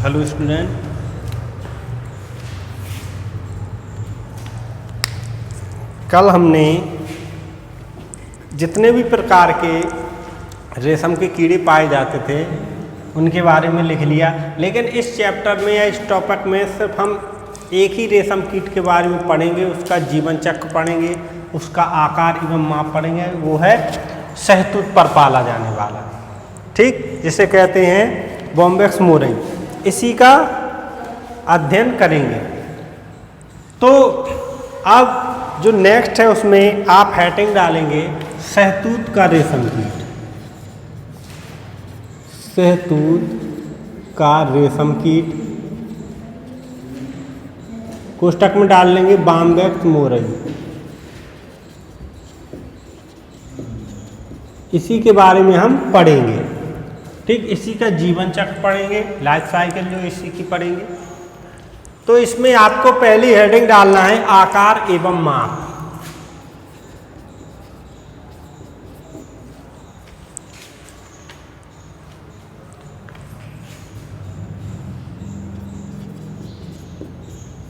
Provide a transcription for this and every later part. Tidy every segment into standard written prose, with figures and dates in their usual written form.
Hello student, कल हमने जितने भी प्रकार के रेशम के कीड़े पाए जाते थे उनके बारे में लिख लिया, लेकिन इस चैप्टर में या इस टॉपिक में सिर्फ हम एक ही रेशम कीट के बारे में पढ़ेंगे, उसका जीवन चक्र पढ़ेंगे, उसका आकार एवं माप पढ़ेंगे। वो है शहतूत पर पाला जाने वाला, ठीक, जिसे कहते हैं बॉम्बेक्स मोरई। इसी का अध्ययन करेंगे। तो अब जो नेक्स्ट है उसमें आप हेडिंग डालेंगे शहतूत का रेशम कीट, शहतूत का रेशम कीट, कोष्टक में डाल लेंगे बॉम्बेक्स मोरई। इसी के बारे में हम पढ़ेंगे, ठीक, इसी का जीवन चक्र पढ़ेंगे, लाइफ साइकिल जो इसी की पढ़ेंगे। तो इसमें आपको पहली हेडिंग डालना है आकार एवं माप।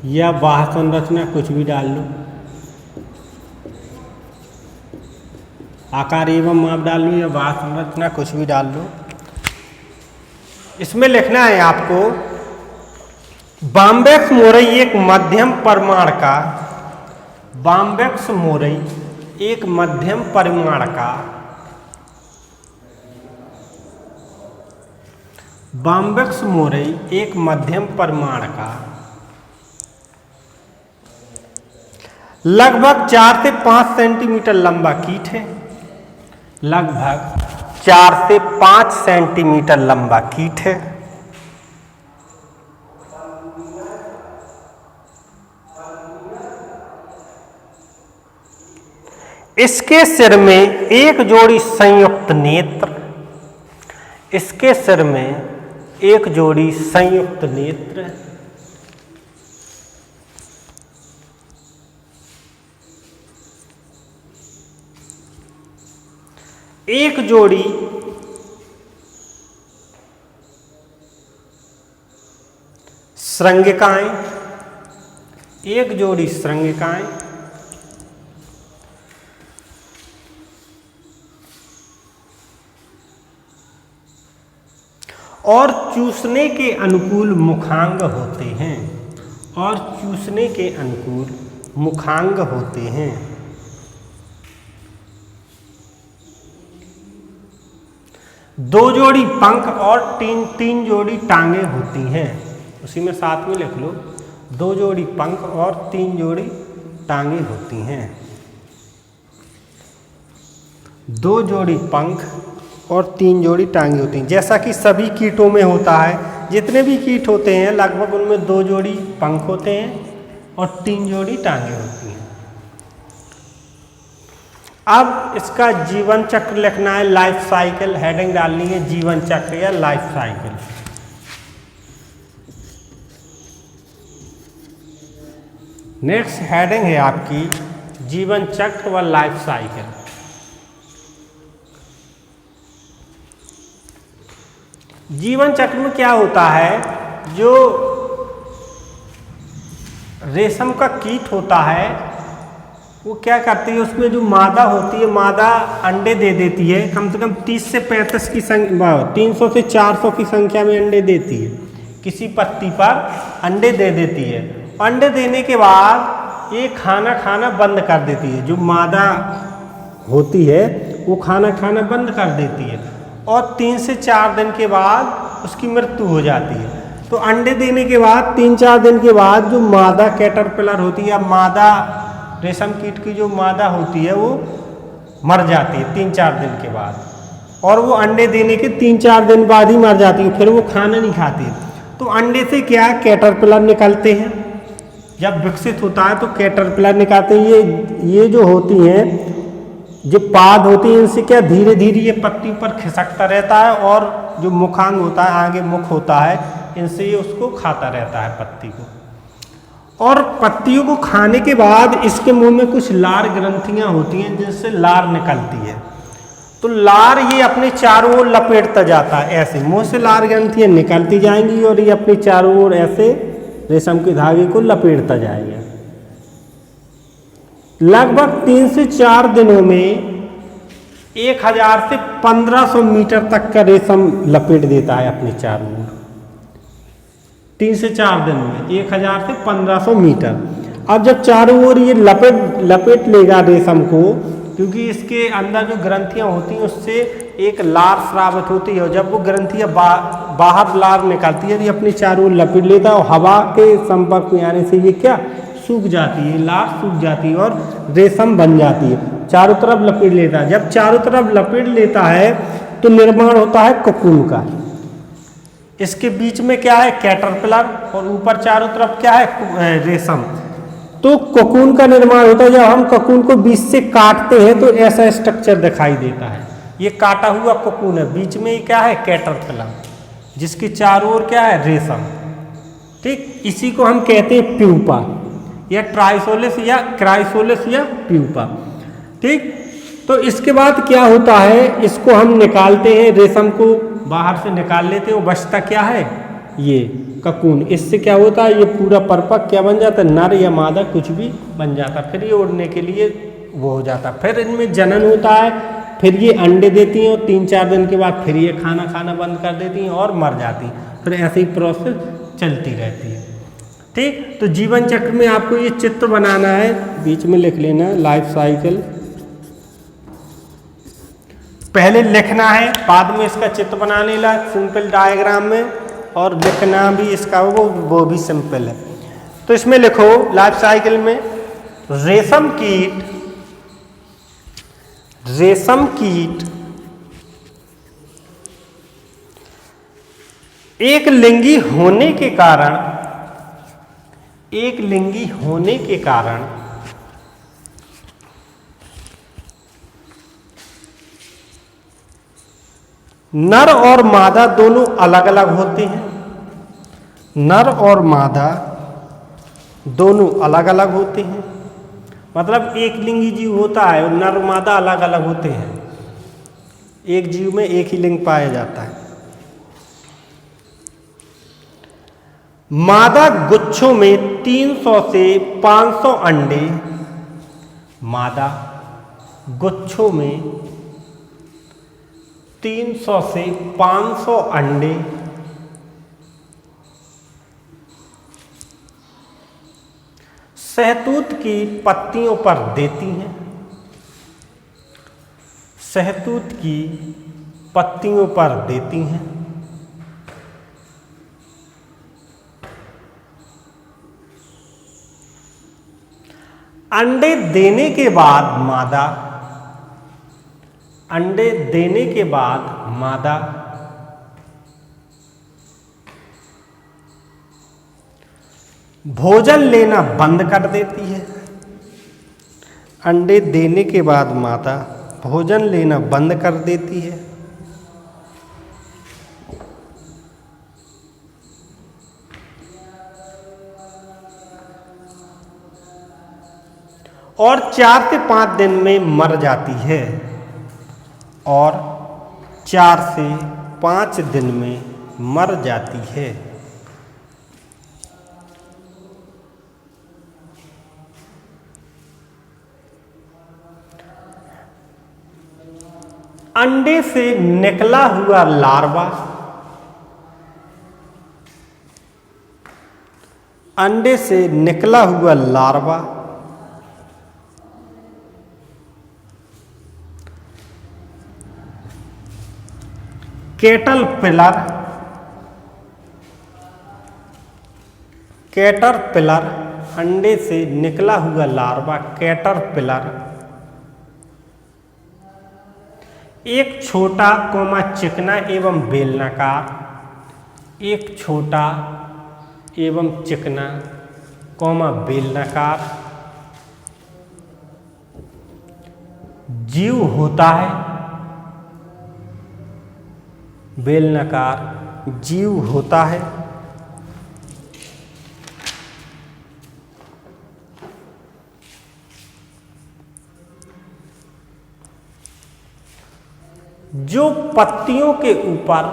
या बाह्य संरचना कुछ भी डाल लो, आकार एवं माप डाल लो या बाह्य संरचना कुछ भी डाल लो। इसमें लिखना है आपको बॉम्बेक्स मोरई एक मध्यम परिमाण का, बॉम्बेक्स मोरई एक मध्यम परिमाण का, बॉम्बेक्स मोरई एक मध्यम परिमाण का लगभग 4 से 5 सेंटीमीटर लंबा कीट है, लगभग 4 से 5 सेंटीमीटर लंबा कीट है। इसके सिर में एक जोड़ी संयुक्त नेत्र, इसके सिर में एक जोड़ी संयुक्त नेत्र, एक जोड़ी श्रृंगिकाएं, एक जोड़ी श्रृंगिकाएं, और चूसने के अनुकूल मुखांग होते हैं, और चूसने के अनुकूल मुखांग होते हैं। दो जोड़ी पंख और तीन जोड़ी टांगे होती हैं। उसी में साथ में लिख लो, 2 जोड़ी पंख और 3 जोड़ी टांगे होती हैं। 2 जोड़ी पंख और 3 जोड़ी टांगे होती हैं, जैसा कि सभी कीटों में होता है। जितने भी कीट होते हैं लगभग उनमें 2 जोड़ी पंख होते हैं और 3 जोड़ी टांगे होती हैं। अब इसका जीवन चक्र लिखना है, लाइफ साइकिल, हेडिंग डालनी है जीवन चक्र या लाइफ साइकिल। नेक्स्ट हेडिंग है आपकी जीवन चक्र व लाइफ साइकिल। जीवन चक्र में क्या होता है, जो रेशम का कीट होता है वो क्या करती है, उसमें जो मादा होती है, मादा अंडे दे देती है, कम से कम 30 से 35 की संख्या, 300 से 400 की संख्या में अंडे देती है। किसी पत्ती पर अंडे दे देती है। अंडे देने के बाद ये खाना खाना बंद कर देती है, जो मादा होती है वो खाना खाना बंद कर देती है, और 3 से 4 दिन के बाद उसकी मृत्यु हो जाती है। तो अंडे देने के बाद 3-4 दिन के बाद जो मादा कैटरपिलर होती है, या मादा रेशम कीट की जो मादा होती है वो मर जाती है 3-4 दिन के बाद, और वो अंडे देने के 3-4 दिन बाद ही मर जाती है, फिर वो खाना नहीं खाती। तो अंडे से क्या कैटरपिलर निकलते हैं, जब विकसित होता है तो कैटरपिलर निकलते हैं। ये जो होती हैं, जो पाद होती है, इनसे क्या धीरे धीरे ये पत्ती पर खिसकता रहता है, और जो मुखांग होता है, आगे मुख होता है, इनसे ये उसको खाता रहता है पत्ती को। और पत्तियों को खाने के बाद इसके मुंह में कुछ लार ग्रंथियां होती हैं जिनसे लार निकलती है। तो लार ये अपने चारों ओर लपेटता जाता है, ऐसे मुंह से लार ग्रंथियां निकलती जाएंगी और ये अपने चारों ओर ऐसे रेशम के धागे को लपेटता जाएगा। लगभग 3 से 4 दिनों में 1000 से 1500 मीटर तक का रेशम लपेट देता है अपने चारों ओर। 3 से 4 दिन में 1000 से 1500 मीटर। अब जब चारों ओर ये लपेट लेगा रेशम को, क्योंकि इसके अंदर जो ग्रंथियां होती हैं उससे एक लार स्रावित होती है, और जब वो ग्रंथियां बाहर लार निकालती है तो ये अपने चारों ओर लपेट लेता है और हवा के संपर्क में आने से ये क्या सूख जाती है, लार सूख जाती है और रेशम बन जाती है। चारों तरफ लपेट लेता है। जब चारों तरफ लपेट लेता है तो निर्माण होता है कोकून का। इसके बीच में क्या है, कैटरपिलर, और ऊपर चारों तरफ क्या है, रेशम। तो कोकून का निर्माण होता है। जब हम कोकून को बीच से काटते हैं तो ऐसा स्ट्रक्चर दिखाई देता है। ये काटा हुआ कोकून है, बीच में क्या है, कैटरपिलर, जिसके चारों ओर क्या है, रेशम। ठीक, इसी को हम कहते हैं प्यूपा या ट्राइसोलिस या क्राइसोलिस या प्यूपा। ठीक, तो इसके बाद क्या होता है, इसको हम निकालते हैं, रेशम को बाहर से निकाल लेते हैं। वो बचता क्या है, ये ककून। इससे क्या होता है, ये पूरा परपक क्या बन जाता है, नर या मादा कुछ भी बन जाता है। फिर ये उड़ने के लिए वो हो जाता है। फिर इनमें जनन होता है, फिर ये अंडे देती हैं और 3-4 दिन के बाद फिर ये खाना बंद कर देती हैं और मर जाती हैं। फिर ऐसे ही प्रोसेस चलती रहती है। ठीक, तो जीवन चक्र में आपको ये चित्र बनाना है, बीच में लिख लेना लाइफ साइकिल। पहले लिखना है, बाद में इसका चित्र बनाने ला सिंपल डायग्राम में, और लिखना भी इसका वो भी सिंपल है। तो इसमें लिखो लाइफ साइकिल में, रेशम कीट एक लिंगी होने के कारण नर और मादा दोनों अलग अलग होते हैं। नर और मादा दोनों अलग अलग होते हैं, मतलब एक लिंगी जीव होता है और नर मादा अलग अलग होते हैं। एक जीव में एक ही लिंग पाया जाता है। मादा गुच्छों में 300 से 500 अंडे, मादा गुच्छों में 300 से 500 अंडे शहतूत की पत्तियों पर देती हैं। शहतूत की पत्तियों पर देती हैं। अंडे देने के बाद मादा भोजन लेना बंद कर देती है। अंडे देने के बाद मादा भोजन लेना बंद कर देती है। और 4 से 5 दिन में मर जाती है। और 4 से 5 दिन में मर जाती है। अंडे से निकला हुआ लार्वा कैटरपिलर, अंडे से निकला हुआ लार्वा कैटरपिलर एक छोटा चिकना एवं बेलनाकार, एक छोटा एवं चिकना बेलनाकार जीव होता है। बेलनाकार जीव होता है जो पत्तियों के ऊपर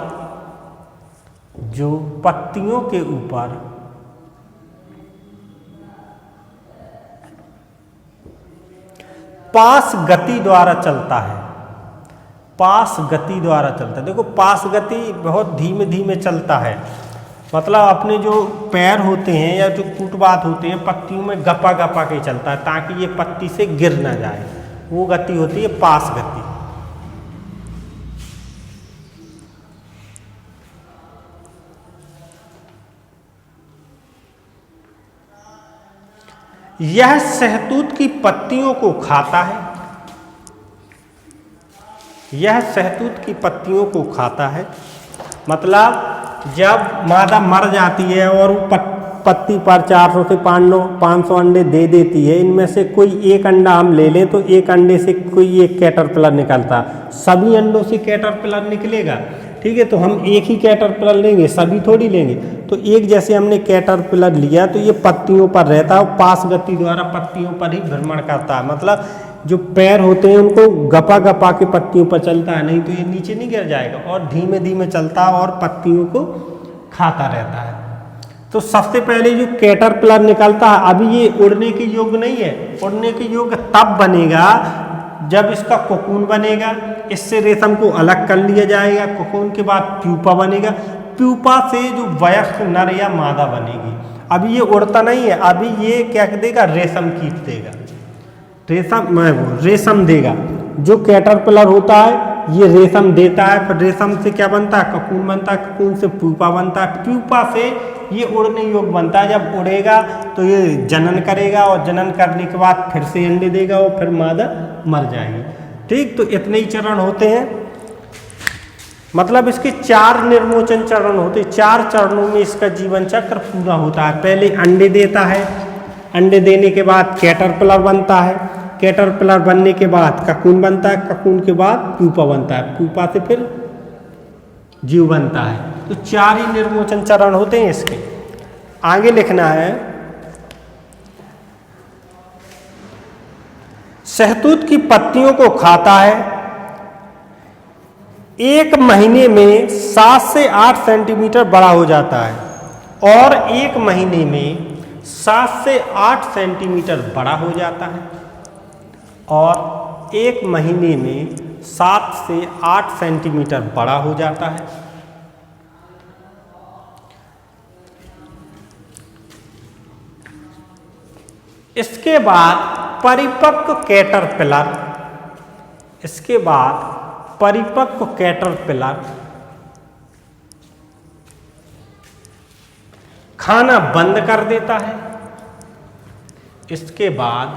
पास गति द्वारा चलता है। देखो पास गति बहुत धीमे धीमे चलता है, मतलब अपने जो पैर होते हैं या जो फुटपाथ होते हैं पत्तियों में गपा गपा के चलता है ताकि ये पत्ती से गिर ना जाए, वो गति होती है पास गति। यह शहतूत की पत्तियों को खाता है। मतलब जब मादा मर जाती है और वो पत्ती पर 400 से 500 अंडे दे देती है, इनमें से कोई एक अंडा हम ले लें तो एक अंडे से कोई एक कैटरपिलर निकलता, सभी अंडों से कैटरपिलर निकलेगा, ठीक है। तो हम एक ही कैटरपिलर लेंगे, सभी थोड़ी लेंगे। तो एक जैसे हमने कैटरपिलर लिया तो ये पत्तियों पर रहता है, पास गति द्वारा पत्तियों पर ही भ्रमण करता है, मतलब जो पैर होते हैं उनको गपा गपा के पत्तियों पर चलता है, नहीं तो ये नीचे नहीं गिर जाएगा, और धीमे धीमे चलता है और पत्तियों को खाता रहता है। तो सबसे पहले जो कैटरपिलर निकलता है, अभी ये उड़ने के योग्य नहीं है, उड़ने के योग्य तब बनेगा जब इसका कोकून बनेगा, इससे रेशम को अलग कर लिया जाएगा, कोकून के बाद प्यूपा बनेगा, प्यूपा से जो वयस्क नर या मादा बनेगी। अभी ये उड़ता नहीं है, अभी ये क्या देगा, रेशम कीट देगा, रेशम देगा। जो कैटरपिलर होता है ये रेशम देता है, फिर रेशम से क्या बनता है, कोकून बनता है, कोकून से प्यूपा बनता है, प्यूपा से ये उड़ने योग्य बनता है। जब उड़ेगा तो ये जनन करेगा और जनन करने के बाद फिर से अंडे देगा और फिर मादा मर जाएगी, ठीक। तो इतने ही चरण होते हैं, मतलब इसके 4 निर्मोचन चरण होते हैं। 4 चरणों में इसका जीवन चक्र पूरा होता है। पहले अंडे देता है, अंडे देने के बाद कैटरपिलर बनता है, कैटरपिलर बनने के बाद ककून बनता है, ककून के बाद प्यूपा बनता है, प्यूपा से फिर जीव बनता है। तो 4 ही निर्मोचन चरण होते हैं इसके। आगे लिखना है, शहतूत की पत्तियों को खाता है। 1 महीने में 7 से 8 सेंटीमीटर बड़ा हो जाता है और 1 महीने में 7 से 8 सेंटीमीटर बड़ा हो जाता है और 1 महीने में 7 से 8 सेंटीमीटर बड़ा हो जाता है। इसके बाद परिपक्व कैटरपिलर खाना बंद कर देता है। इसके बाद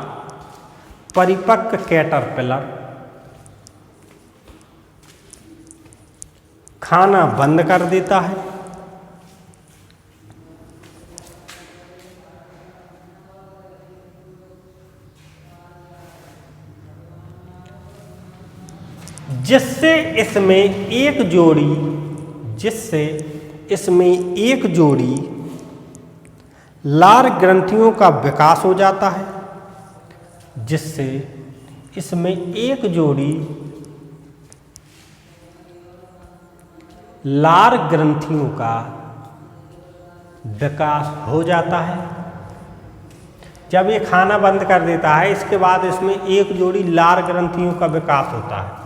परिपक्व कैटरपिलर खाना बंद कर देता है। जिससे इसमें एक जोड़ी लार ग्रंथियों का विकास हो जाता है। जिससे इसमें एक जोड़ी लार ग्रंथियों का विकास हो जाता है। जब ये खाना बंद कर देता है, इसके बाद इसमें एक जोड़ी लार ग्रंथियों का विकास होता है।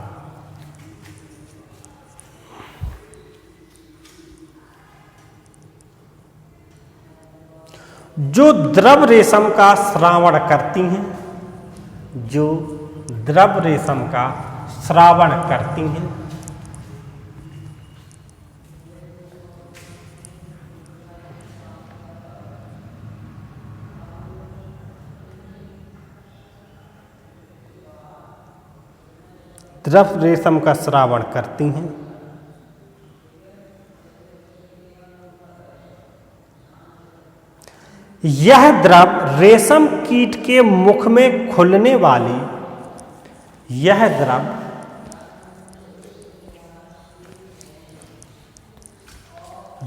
जो द्रव रेशम का स्रावण करती हैं, द्रव रेशम का स्रावण करती हैं। यह द्रव रेशम कीट के मुख में खुलने वाली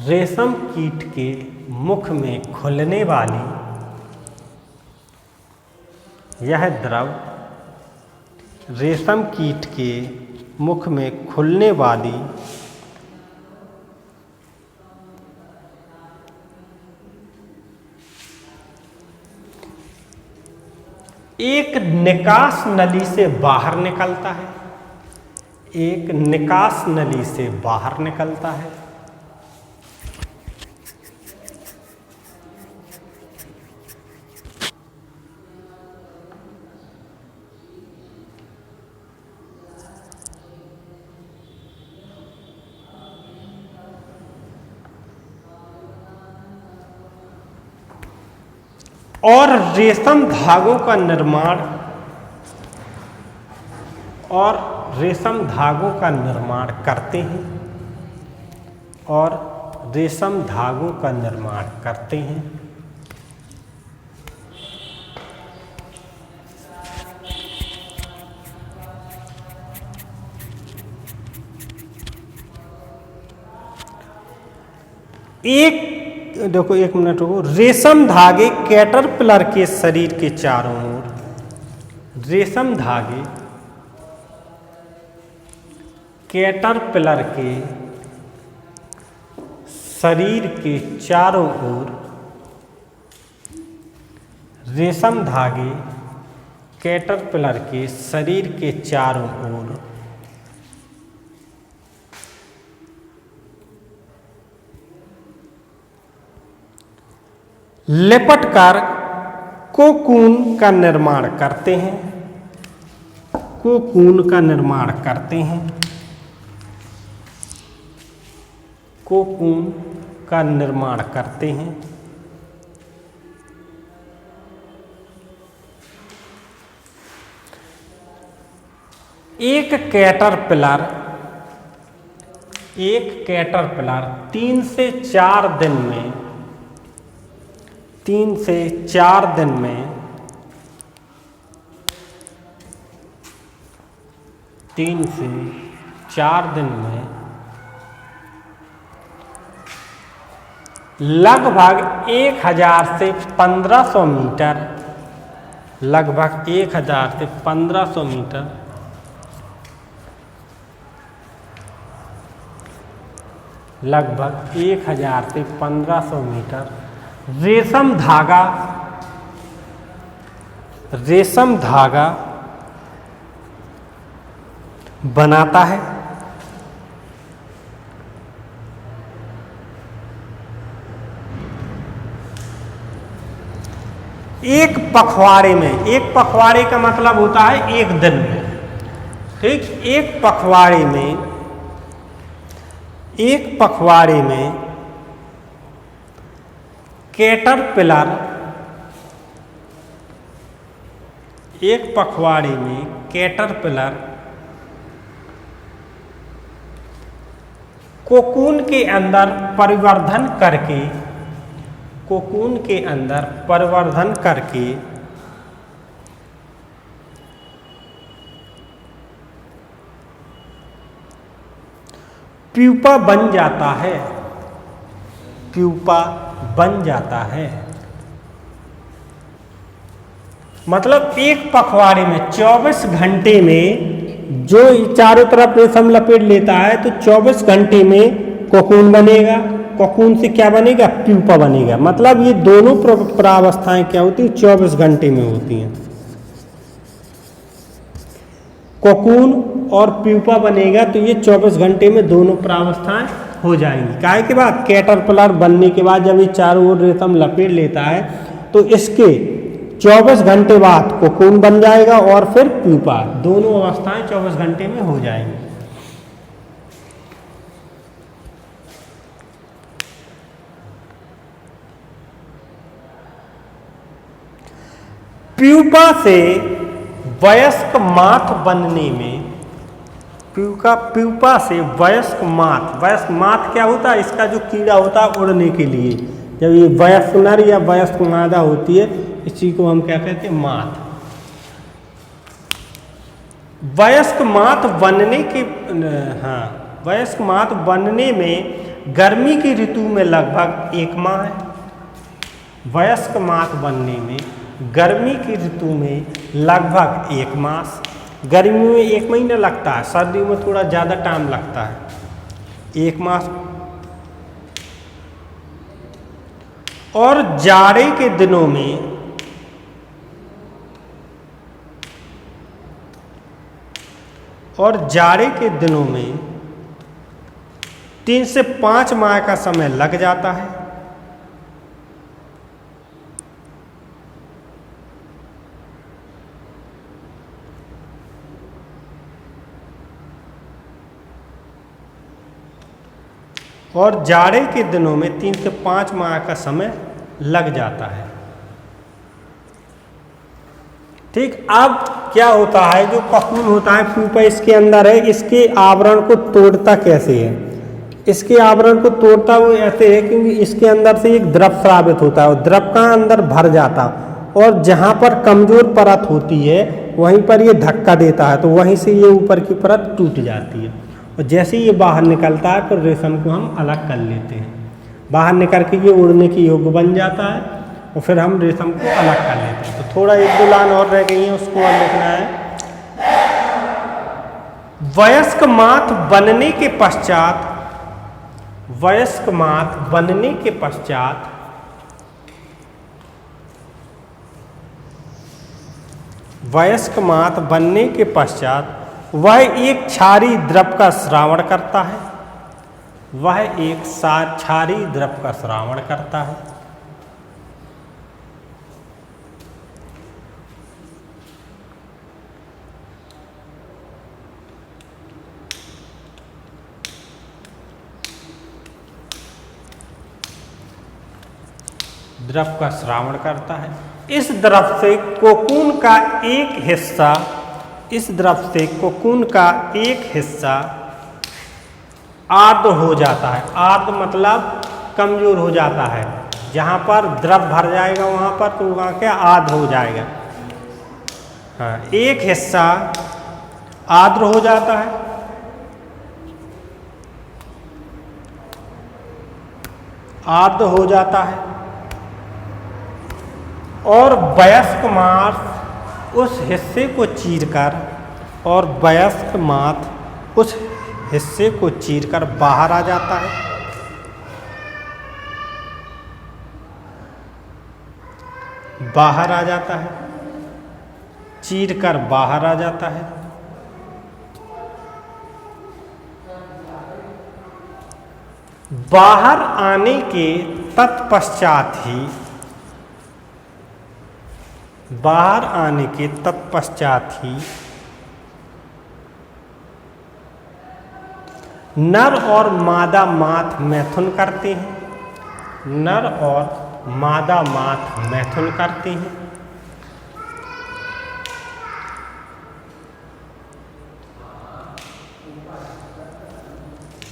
रेशम कीट के मुख में खुलने वाली यह द्रव रेशम कीट के मुख में खुलने वाली एक निकास नली से बाहर निकलता है, एक निकास नली से बाहर निकलता है। और रेशम धागों का निर्माण करते हैं, और रेशम धागों का निर्माण करते हैं। देखो एक मिनट रुको। रेशम धागे कैटरपिलर के शरीर के चारों ओर, रेशम धागे कैटरपिलर के शरीर के चारों ओर, रेशम धागे कैटरपिलर के शरीर के चारों ओर लिपटकर कोकून का निर्माण करते हैं, कोकून का निर्माण करते हैं, कोकून का निर्माण करते हैं। एक कैटरपिलर 3 से 4 दिन में 3 से 4 दिन में 3 से 4 दिन में लगभग 1000 से 1500 मीटर, लगभग 1000 से 1500 मीटर लगभग 1000 से 1500 मीटर रेशम धागा बनाता है। एक पखवाड़े का मतलब होता है एक दिन में, ठीक। एक पखवाड़े में कैटरपिलर कोकून के अंदर परिवर्धन करके प्यूपा बन जाता है। मतलब एक पखवाड़े में 24 घंटे में जो चारों तरफ रेशम लपेट लेता है, तो 24 घंटे में कोकून बनेगा। कोकून से क्या बनेगा? प्यूपा बनेगा। मतलब ये दोनों प्रावस्थाएं क्या होती हैं? 24 घंटे में होती हैं। कोकून और प्यूपा बनेगा तो ये 24 घंटे में दोनों प्रावस्थाएं हो जाएंगी। काहे के बाद? कैटरपिलर बनने के बाद जब ये चारों ओर रेशम लपेट लेता है तो इसके 24 घंटे बाद कोकून बन जाएगा और फिर प्यूपा। दोनों अवस्थाएं 24 घंटे में हो जाएंगी। प्यूपा से वयस्क माथ बनने में, प्यूपा से वयस्क माथ क्या होता है? इसका जो कीड़ा होता है उड़ने के लिए, जब ये वयस्क नर या वयस्क मादा होती है, इसी को हम क्या कहते हैं? माथ। वयस्क माथ बनने में गर्मी की ऋतु में लगभग 1 माह है। वयस्क माथ बनने में गर्मी की ऋतु में लगभग 1 मास। गर्मियों में 1 महीना लगता है, सर्दियों में थोड़ा ज़्यादा टाइम लगता है, 1 मास। और जाड़े के दिनों में जाड़े के दिनों में 3 से 5 माह का समय लग जाता है। और जाड़े के दिनों में 3 से 5 माह का समय लग जाता है। ठीक, अब क्या होता है, जो कोकून होता है प्यूपा इसके अंदर है, इसके आवरण को तोड़ता कैसे है? इसके आवरण को तोड़ता वो ऐसे है क्योंकि इसके अंदर से एक द्रव स्रावित होता है और द्रव का अंदर भर जाता, और जहाँ पर कमजोर परत होती है वहीं पर ये धक्का देता है, तो वहीं से ये ऊपर की परत टूट जाती है, और जैसे ये बाहर निकलता है फिर रेशम को हम अलग कर लेते हैं। बाहर निकल के ये उड़ने के योग्य बन जाता है और फिर हम रेशम को अलग कर लेते हैं। तो थोड़ा 1-2 लाइन और रह गई हैं, उसको और लिखना है। वयस्क माथ बनने के पश्चात, वयस्क माथ बनने के पश्चात वयस्क माथ बनने के पश्चात वह एक क्षारीय द्रव का स्रावण करता है। वह एक क्षारीय द्रव का स्रावण करता है। द्रव का स्रावण करता है। इस द्रव से कोकून का एक हिस्सा, इस द्रव से कोकून का एक हिस्सा आर्द्र हो जाता है। आर्द्र मतलब कमजोर हो जाता है, जहाँ पर द्रव भर जाएगा वहाँ पर तो वहाँ क्या आर्द्र हो जाएगा। हाँ, एक हिस्सा आर्द्र हो जाता है, आर्द्र हो जाता है, और वयस्क माथ उस हिस्से को चीरकर, और वयस्क माथ उस हिस्से को चीरकर बाहर आ जाता है। बाहर आ जाता है, चीरकर बाहर आ जाता है। बाहर आने के तत्पश्चात ही, बाहर आने के तत्पश्चात ही नर और मादा माथ मैथुन करते हैं। नर और मादा माथ मैथुन करते हैं।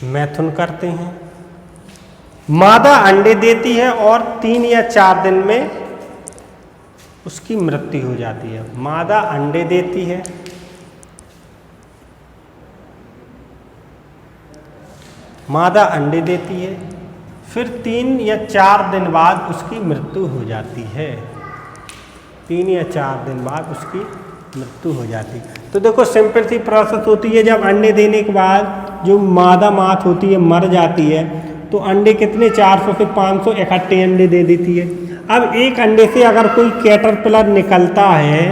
मैथुन करते हैं। मादा अंडे देती है और 3 या 4 दिन में उसकी मृत्यु हो जाती है। मादा अंडे देती है, मादा अंडे देती है, फिर 3 या 4 दिन बाद उसकी मृत्यु हो जाती है। 3 या 4 दिन बाद उसकी मृत्यु हो जाती है। तो देखो सिंपल सी प्रोसेस होती है। जब अंडे देने के बाद जो मादा माथ होती है मर जाती है, तो अंडे कितने 400 से 500 इकट्ठे अंडे दे देती है। अब एक अंडे से अगर कोई कैटरपिलर निकलता है,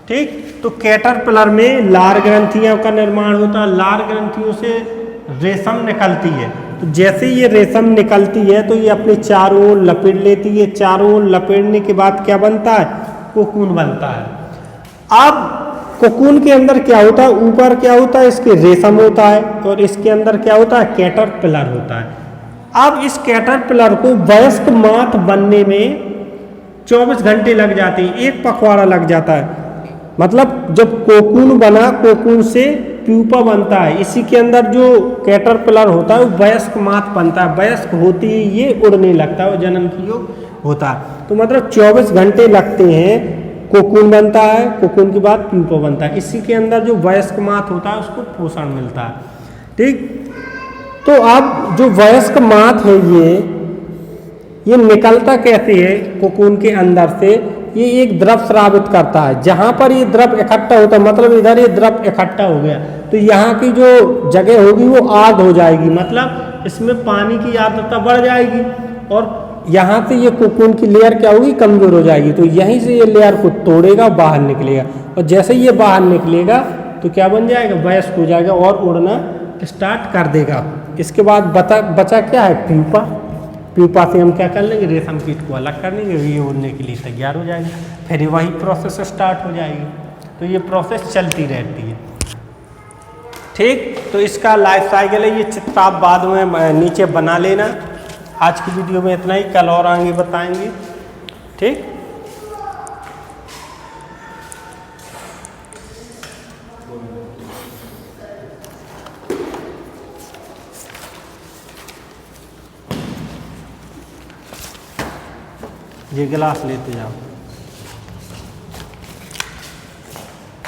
ठीक, तो कैटरपिलर में लार ग्रंथियों का निर्माण होता है। लार ग्रंथियों से रेशम निकलती है। तो जैसे ये रेशम निकलती है तो ये अपने चारों ओर लपेट लेती है। चारों ओर लपेटने के बाद क्या बनता है? कोकून बनता है। अब कोकून के अंदर क्या होता है? ऊपर क्या होता है? इसके रेशम होता है, और इसके अंदर क्या होता है? कैटरपिलर होता है। अब इस कैटरपिलर को वयस्क माथ बनने में 24 घंटे लग जाते हैं, एक पखवाड़ा लग जाता है। मतलब जब कोकून बना, कोकून से प्यूपा बनता है। इसी के अंदर जो कैटरपिलर होता है वो वयस्क माथ बनता है। वयस्क होती ही ये उड़ने लगता है और जन्म की योग होता है। तो मतलब 24 घंटे लगते हैं, कोकून बनता है, कोकून के बाद प्यूपा बनता है। इसी के अंदर जो वयस्क माथ होता है उसको पोषण मिलता है। ठीक, तो अब जो वयस्क माथ है ये निकलता कैसे है कोकून के अंदर से? ये एक द्रव स्रावित करता है। जहाँ पर ये द्रव इकट्ठा होता है, मतलब इधर ये द्रव इकट्ठा हो गया तो यहाँ की जो जगह होगी वो आर्द्र हो जाएगी, मतलब इसमें पानी की आर्द्रता बढ़ जाएगी और यहाँ से ये कोकून की लेयर क्या होगी, कमजोर हो जाएगी। तो यहीं से ये लेयर को तोड़ेगा, बाहर निकलेगा और जैसे ये बाहर निकलेगा तो क्या बन जाएगा, वयस्क हो जाएगा और उड़ना स्टार्ट कर देगा। इसके बाद बचा क्या है, प्यूपा। प्यूपा से हम क्या कर लेंगे, रेशम कीट को अलग कर लेंगे, ये उड़ने के लिए तैयार हो जाएगा, फिर वही प्रोसेस स्टार्ट हो जाएगी। तो ये प्रोसेस चलती रहती है। ठीक, तो इसका लाइफ साइकिल है, ये चित्र आप बाद में नीचे बना लेना। आज की वीडियो में इतना ही, कल और आगे बताएंगे। ठीक, ये गिलास लेते जाओ।